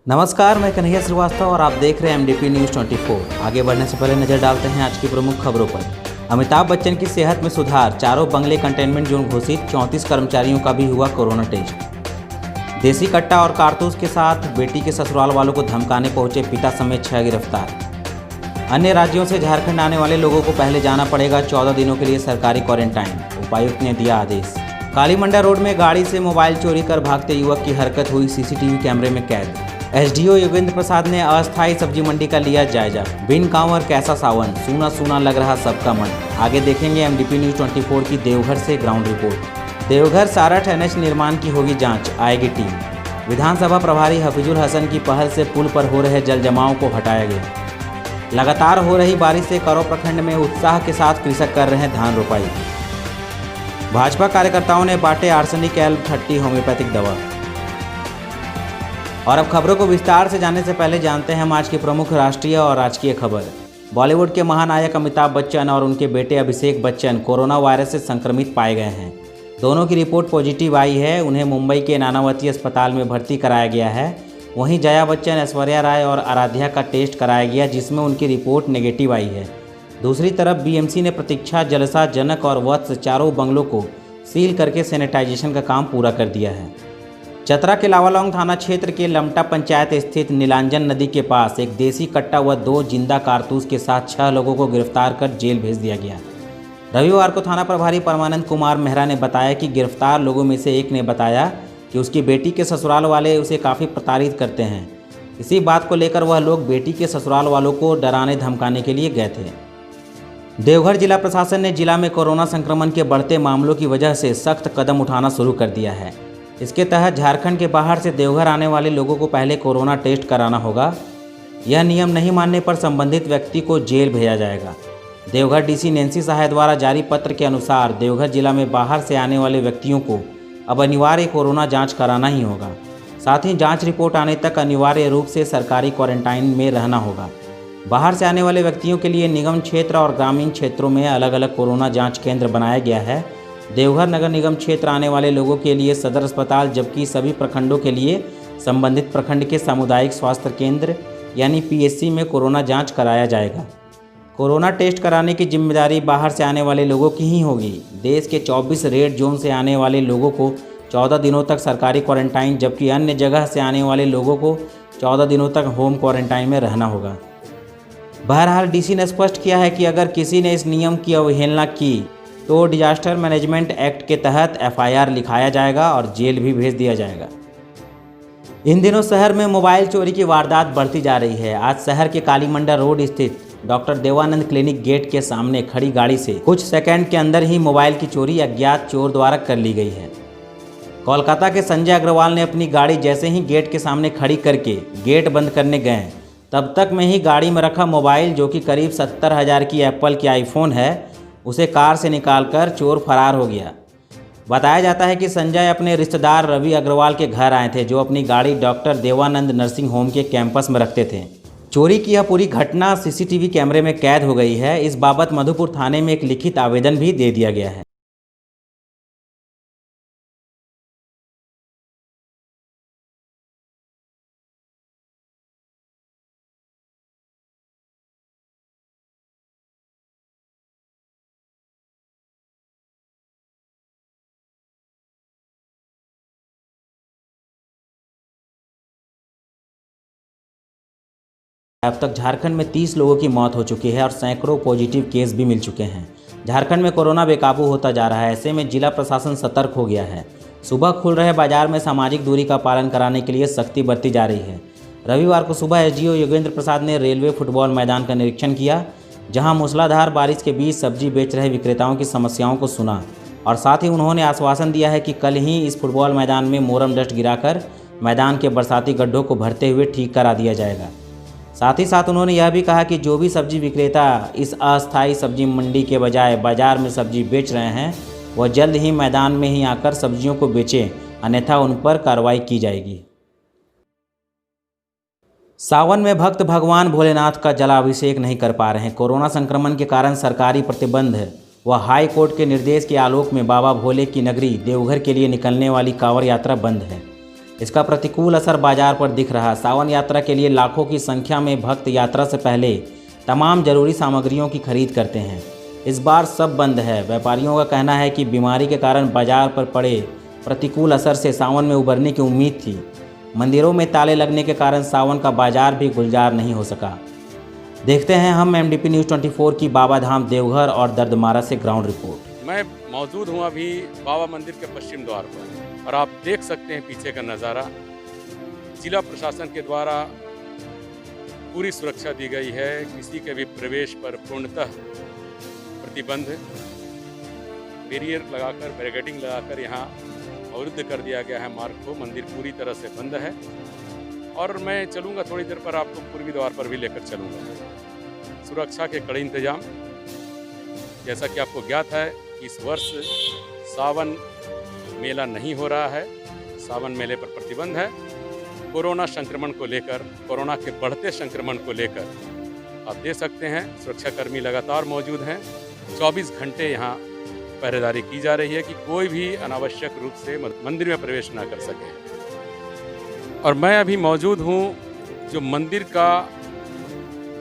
नमस्कार, मैं कन्हैया श्रीवास्तव और आप देख रहे हैं एमडीपी न्यूज़ 24। आगे बढ़ने से पहले नजर डालते हैं आज की प्रमुख खबरों पर। अमिताभ बच्चन की सेहत में सुधार, चारों बंगले कंटेनमेंट जोन घोषित, 34 कर्मचारियों का भी हुआ कोरोना टेस्ट। देसी कट्टा और कारतूस के साथ बेटी के ससुराल वालों को धमकाने पहुंचे पिता समेत 6 गिरफ्तार। अन्य राज्यों से झारखंड आने वाले लोगों को पहले जाना पड़ेगा 14 दिनों के लिए सरकारी क्वारंटाइन, उपायुक्त ने दिया आदेश। कालीमंडा रोड में गाड़ी से मोबाइल चोरी कर भागते युवक की हरकत हुई सीसीटीवी कैमरे में कैद। एसडीओ योगेंद्र प्रसाद ने अस्थायी सब्जी मंडी का लिया जायजा। बिन कांवर कैसा सावन, सूना सूना लग रहा सबका मन। आगे देखेंगे एमडीपी न्यूज़ 24 की देवघर से ground report. Deoghar Sarath NH निर्माण की होगी जांच, आएगी टीम। विधानसभा प्रभारी हफीजुल हसन की पहल से पुल पर हो रहे जल जमाव को हटाया गया। लगातार हो रही बारिश से करो प्रखंड में उत्साह के साथ कृषक कर रहे हैं धान रोपाई। भाजपा कार्यकर्ताओं ने बांटे आर्सेनिक L-30 होम्योपैथिक दवा। और अब खबरों को विस्तार से जानने से पहले जानते हैं हम आज की प्रमुख राष्ट्रीय और राजकीय खबर। बॉलीवुड के महानायक अमिताभ बच्चन और उनके बेटे अभिषेक बच्चन कोरोना वायरस से संक्रमित पाए गए हैं। दोनों की रिपोर्ट पॉजिटिव आई है। उन्हें मुंबई के नानावती अस्पताल में भर्ती कराया गया है। वहीं जया बच्चन, ऐश्वर्या राय और आराध्या का टेस्ट कराया गया, जिसमें उनकी रिपोर्ट नेगेटिव आई है। दूसरी तरफ बीएमसी ने प्रतीक्षा, जलसा, जनक और वत्स चारों बंगलों को सील करके सैनिटाइजेशन का काम पूरा कर दिया है। चतरा के लावालौंग थाना क्षेत्र के लमटा पंचायत स्थित नीलांजन नदी के पास एक देसी कट्टा व 2 जिंदा कारतूस के साथ 6 लोगों को गिरफ्तार कर जेल भेज दिया गया। रविवार को थाना प्रभारी परमानंद कुमार मेहरा ने बताया कि गिरफ्तार लोगों में से एक ने बताया कि उसकी बेटी के ससुराल वाले उसे काफ़ी प्रताड़ित करते हैं। इसी बात को लेकर वह लोग बेटी के ससुराल वालों को डराने धमकाने के लिए गए थे। देवघर जिला प्रशासन ने जिला में कोरोना संक्रमण के बढ़ते मामलों की वजह से सख्त कदम उठाना शुरू कर दिया है। इसके तहत झारखंड के बाहर से देवघर आने वाले लोगों को पहले कोरोना टेस्ट कराना होगा। यह नियम नहीं मानने पर संबंधित व्यक्ति को जेल भेजा जाएगा। देवघर डीसी नैंसी सहाय द्वारा जारी पत्र के अनुसार देवघर जिला में बाहर से आने वाले व्यक्तियों को अब अनिवार्य कोरोना जांच कराना ही होगा। साथ ही जांच रिपोर्ट आने तक अनिवार्य रूप से सरकारी क्वारंटाइन में रहना होगा। बाहर से आने वाले व्यक्तियों के लिए निगम क्षेत्र और ग्रामीण क्षेत्रों में अलग अलग कोरोना जाँच केंद्र बनाया गया है। देवघर नगर निगम क्षेत्र आने वाले लोगों के लिए सदर अस्पताल, जबकि सभी प्रखंडों के लिए संबंधित प्रखंड के सामुदायिक स्वास्थ्य केंद्र यानी पीएचसी में कोरोना जांच कराया जाएगा। कोरोना टेस्ट कराने की जिम्मेदारी बाहर से आने वाले लोगों की ही होगी। देश के 24 रेड जोन से आने वाले लोगों को 14 दिनों तक सरकारी क्वारंटाइन, जबकि अन्य जगह से आने वाले लोगों को 14 दिनों तक होम क्वारंटाइन में रहना होगा। बहरहाल डीसी ने स्पष्ट किया है कि अगर किसी ने इस नियम की अवहेलना की तो डिजास्टर मैनेजमेंट एक्ट के तहत एफआईआर लिखाया जाएगा और जेल भी भेज दिया जाएगा। इन दिनों शहर में मोबाइल चोरी की वारदात बढ़ती जा रही है। आज शहर के कालीमंडा रोड स्थित डॉक्टर देवानंद क्लिनिक गेट के सामने खड़ी गाड़ी से कुछ सेकंड के अंदर ही मोबाइल की चोरी अज्ञात चोर द्वारा कर ली गई है। कोलकाता के संजय अग्रवाल ने अपनी गाड़ी जैसे ही गेट के सामने खड़ी करके गेट बंद करने गए, तब तक में ही गाड़ी में रखा मोबाइल, जो कि करीब 70,000 की एप्पल की आईफोन है, उसे कार से निकालकर चोर फरार हो गया। बताया जाता है कि संजय अपने रिश्तेदार रवि अग्रवाल के घर आए थे, जो अपनी गाड़ी डॉक्टर देवानंद नर्सिंग होम के कैंपस में रखते थे। चोरी की यह पूरी घटना सीसीटीवी कैमरे में कैद हो गई है। इस बाबत मधुपुर थाने में एक लिखित आवेदन भी दे दिया गया है। अब तक झारखंड में 30 लोगों की मौत हो चुकी है और सैकड़ों पॉजिटिव केस भी मिल चुके हैं। झारखंड में कोरोना बेकाबू होता जा रहा है। ऐसे में जिला प्रशासन सतर्क हो गया है। सुबह खुल रहे बाजार में सामाजिक दूरी का पालन कराने के लिए सख्ती बरती जा रही है। रविवार को सुबह एसडीओ योगेंद्र प्रसाद ने रेलवे फुटबॉल मैदान का निरीक्षण किया, जहां मूसलाधार बारिश के बीच सब्जी बेच रहे विक्रेताओं की समस्याओं को सुना और साथ ही उन्होंने आश्वासन दिया है कि कल ही इस फुटबॉल मैदान में मोरम डस्ट गिराकर मैदान के बरसाती गड्ढों को भरते हुए ठीक करा दिया जाएगा। साथ ही साथ उन्होंने यह भी कहा कि जो भी सब्जी विक्रेता इस अस्थायी सब्जी मंडी के बजाय बाजार में सब्जी बेच रहे हैं, वह जल्द ही मैदान में ही आकर सब्जियों को बेचें, अन्यथा उन पर कार्रवाई की जाएगी। सावन में भक्त भगवान भोलेनाथ का जलाभिषेक नहीं कर पा रहे हैं। कोरोना संक्रमण के कारण सरकारी प्रतिबंध व हाई कोर्ट के निर्देश के आलोक में बाबा भोले की नगरी देवघर के लिए निकलने वाली कांवड़ यात्रा बंद है। इसका प्रतिकूल असर बाजार पर दिख रहा। सावन यात्रा के लिए लाखों की संख्या में भक्त यात्रा से पहले तमाम जरूरी सामग्रियों की खरीद करते हैं। इस बार सब बंद है। व्यापारियों का कहना है कि बीमारी के कारण बाजार पर पड़े प्रतिकूल असर से सावन में उबरने की उम्मीद थी। मंदिरों में ताले लगने के कारण सावन का बाजार भी गुलजार नहीं हो सका। देखते हैं हम MDP News 24 की बाबा धाम देवघर और दर्दमारा से ग्राउंड रिपोर्ट। मैं मौजूद हूँ अभी बाबा मंदिर के पश्चिम द्वार पर और आप देख सकते हैं पीछे का नज़ारा। जिला प्रशासन के द्वारा पूरी सुरक्षा दी गई है। किसी के भी प्रवेश पर पूर्णतः प्रतिबंध, बैरियर लगाकर, बैरिकेडिंग लगाकर यहाँ अवरुद्ध कर दिया गया है मार्ग को। मंदिर पूरी तरह से बंद है और मैं चलूँगा थोड़ी देर पर, आपको पूर्वी द्वार पर भी लेकर चलूँगा। सुरक्षा के कड़े इंतजाम। जैसा कि आपको ज्ञात है, इस वर्ष सावन मेला नहीं हो रहा है। सावन मेले पर प्रतिबंध है। कोरोना संक्रमण को लेकर, कोरोना के बढ़ते संक्रमण को लेकर आप देख सकते हैं सुरक्षाकर्मी लगातार मौजूद हैं। 24 घंटे यहाँ पहरेदारी की जा रही है कि कोई भी अनावश्यक रूप से मंदिर में प्रवेश ना कर सके। और मैं अभी मौजूद हूँ जो मंदिर का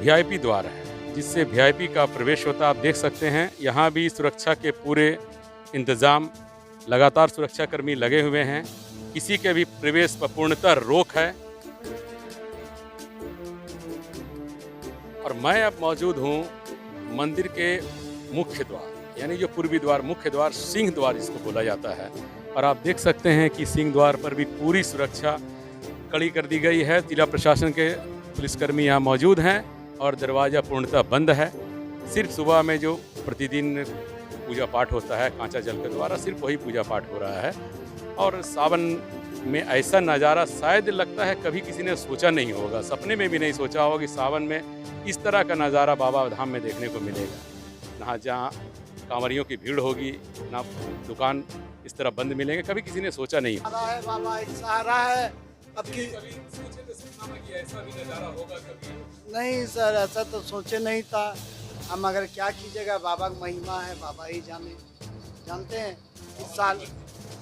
VIP द्वार है, जिससे VIP का प्रवेश होता है। आप देख सकते हैं यहाँ भी सुरक्षा के पूरे इंतज़ाम, लगातार सुरक्षाकर्मी लगे हुए हैं। किसी के भी प्रवेश पर पूर्णतः रोक है। और मैं अब मौजूद हूँ मंदिर के मुख्य द्वार, यानी जो पूर्वी द्वार, मुख्य द्वार, सिंह द्वार जिसको बोला जाता है। और आप देख सकते हैं कि सिंह द्वार पर भी पूरी सुरक्षा कड़ी कर दी गई है। जिला प्रशासन के पुलिसकर्मी यहाँ मौजूद हैं और दरवाज़ा पूर्णतः बंद है। सिर्फ सुबह में जो प्रतिदिन पूजा पाठ होता है कांचा जल के द्वारा, सिर्फ वही पूजा पाठ हो रहा है। और सावन में ऐसा नज़ारा शायद लगता है कभी किसी ने सोचा नहीं होगा, सपने में भी नहीं सोचा होगा कि सावन में इस तरह का नज़ारा बाबा धाम में देखने को मिलेगा। ना जहाँ कांवरियों की भीड़ होगी, ना दुकान इस तरह बंद मिलेंगे, कभी किसी ने सोचा नहीं। बाबा एक सहारा है। अब की ऐसा भी नज़ारा होगा कभी? नहीं सर, ऐसा तो सोचे नहीं था हम। अगर क्या कीजिएगा, बाबा की महिमा है, बाबा ही जानते हैं। इस साल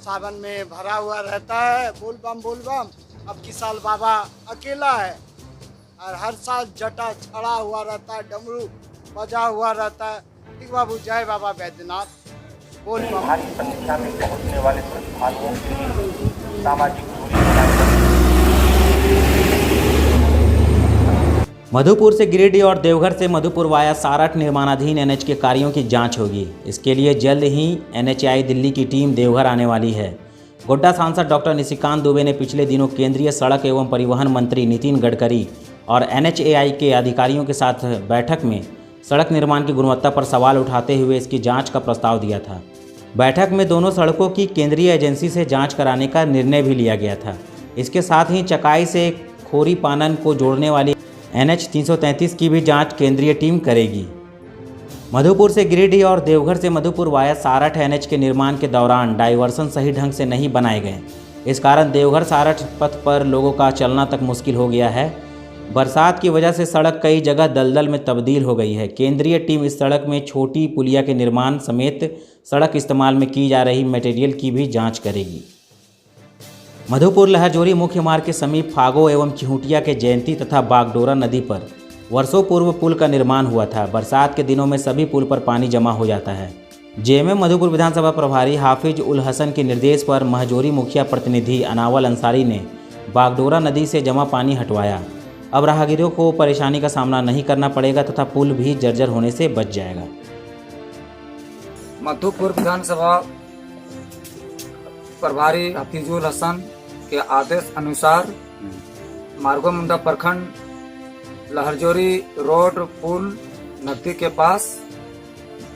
सावन में भरा हुआ रहता है, बोल बम। अब की साल बाबा अकेला है और हर साल जटा छड़ा हुआ रहता है, डमरू बजा हुआ रहता है। ठीक बाबू, जय बाबा बैद्यनाथ, बोल बम। भारी संख्या में पहुंचने वाले श्रद्धालुओं के लिए सामाजिक दूरी बनाए। मधुपुर से गिरिडीह और देवघर से मधुपुर वाया सारठ निर्माणाधीन NH के कार्यों की जांच होगी। इसके लिए जल्द ही NHAI दिल्ली की टीम देवघर आने वाली है। गोड्डा सांसद डॉक्टर निशिकांत दुबे ने पिछले दिनों केंद्रीय सड़क एवं परिवहन मंत्री नितिन गडकरी और NHAI के अधिकारियों के साथ बैठक में सड़क निर्माण की गुणवत्ता पर सवाल उठाते हुए इसकी जाँच का प्रस्ताव दिया था। बैठक में दोनों सड़कों की केंद्रीय एजेंसी से जाँच कराने का निर्णय भी लिया गया था। इसके साथ ही चकाई से खोरी पानन को जोड़ने वाली NH 333 की भी जांच केंद्रीय टीम करेगी। मधुपुर से गिरिडीह और देवघर से मधुपुर वाया सारठ NH के निर्माण के दौरान डाइवर्सन सही ढंग से नहीं बनाए गए। इस कारण देवघर सारठ पथ पर लोगों का चलना तक मुश्किल हो गया है। बरसात की वजह से सड़क कई जगह दलदल में तब्दील हो गई है। केंद्रीय टीम इस सड़क में छोटी पुलिया के निर्माण समेत सड़क इस्तेमाल में की जा रही मटेरियल की भी जाँच करेगी। मधुपुर लहरजोरी मुख्य मार्ग के समीप फागो एवं चिहुटिया के जयंती तथा बागडोरा नदी पर वर्षों पूर्व पुल का निर्माण हुआ था। बरसात के दिनों में सभी पुल पर पानी जमा हो जाता है। JMM मधुपुर विधानसभा प्रभारी हाफिज उल हसन के निर्देश पर महजोरी मुखिया प्रतिनिधि अनावल अंसारी ने बागडोरा नदी से जमा पानी हटवाया। अब राहगीरों को परेशानी का सामना नहीं करना पड़ेगा तथा पुल भी जर्जर होने से बच जाएगा। मधुपुर विधानसभा प्रभारी हाफिजुल हसन के आदेश अनुसार मार्गोमुंडा प्रखंड लहरजोरी रोड पुल नदी के पास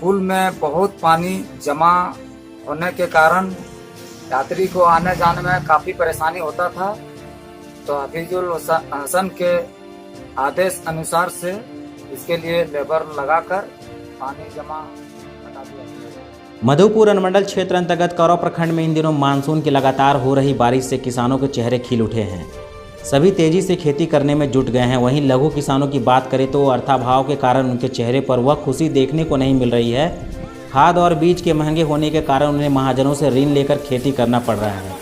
पुल में बहुत पानी जमा होने के कारण यात्री को आने जाने में काफ़ी परेशानी होता था। तो हाफिजुल हसन के आदेश अनुसार से इसके लिए लेबर लगाकर पानी जमा हटा दिया। मधुपुर अनुमंडल क्षेत्र अंतर्गत करौ प्रखंड में इन दिनों मानसून की लगातार हो रही बारिश से किसानों के चेहरे खिल उठे हैं। सभी तेजी से खेती करने में जुट गए हैं। वहीं लघु किसानों की बात करें तो अर्थाभाव के कारण उनके चेहरे पर वह खुशी देखने को नहीं मिल रही है। खाद और बीज के महंगे होने के कारण उन्हें महाजनों से ऋण लेकर खेती करना पड़ रहा है।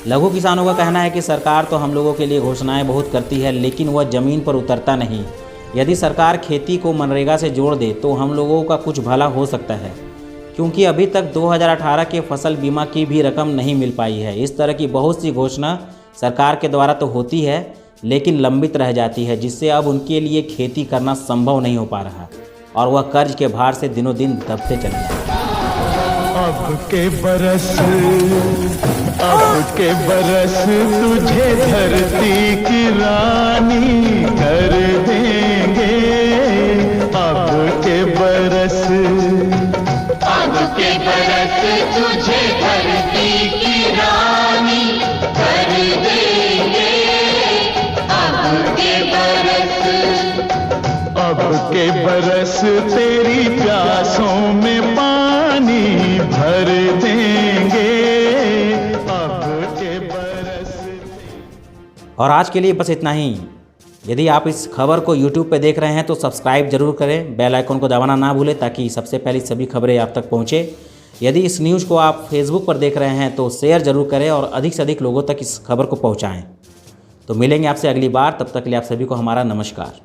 लघु किसानों का कहना है कि सरकार तो हम लोगों के लिए घोषणाएं बहुत करती है, लेकिन वह ज़मीन पर उतरता नहीं। यदि सरकार खेती को मनरेगा से जोड़ दे तो हम लोगों का कुछ भला हो सकता है, क्योंकि अभी तक 2018 के फसल बीमा की भी रकम नहीं मिल पाई है। इस तरह की बहुत सी घोषणा सरकार के द्वारा तो होती है, लेकिन लंबित रह जाती है, जिससे अब उनके लिए खेती करना संभव नहीं हो पा रहा और वह कर्ज के भार से दिनों दिन दबते चले जा रहे हैं। अब के बरस तुझे धरती की रानी कर देंगे। अब के बरस तुझे धरती की रानी कर देंगे। अब के बरस तेरी प्यासों में पानी भर देंगे। अब के बरस। और आज के लिए बस इतना ही। यदि आप इस खबर को YouTube पे देख रहे हैं तो सब्सक्राइब जरूर करें, बेल आइकन को दबाना ना भूलें ताकि सबसे पहले सभी खबरें आप तक पहुँचे। यदि इस न्यूज़ को आप फेसबुक पर देख रहे हैं तो शेयर जरूर करें और अधिक से अधिक लोगों तक इस खबर को पहुँचाएँ। तो मिलेंगे आपसे अगली बार, तब तक के लिए आप सभी को हमारा नमस्कार।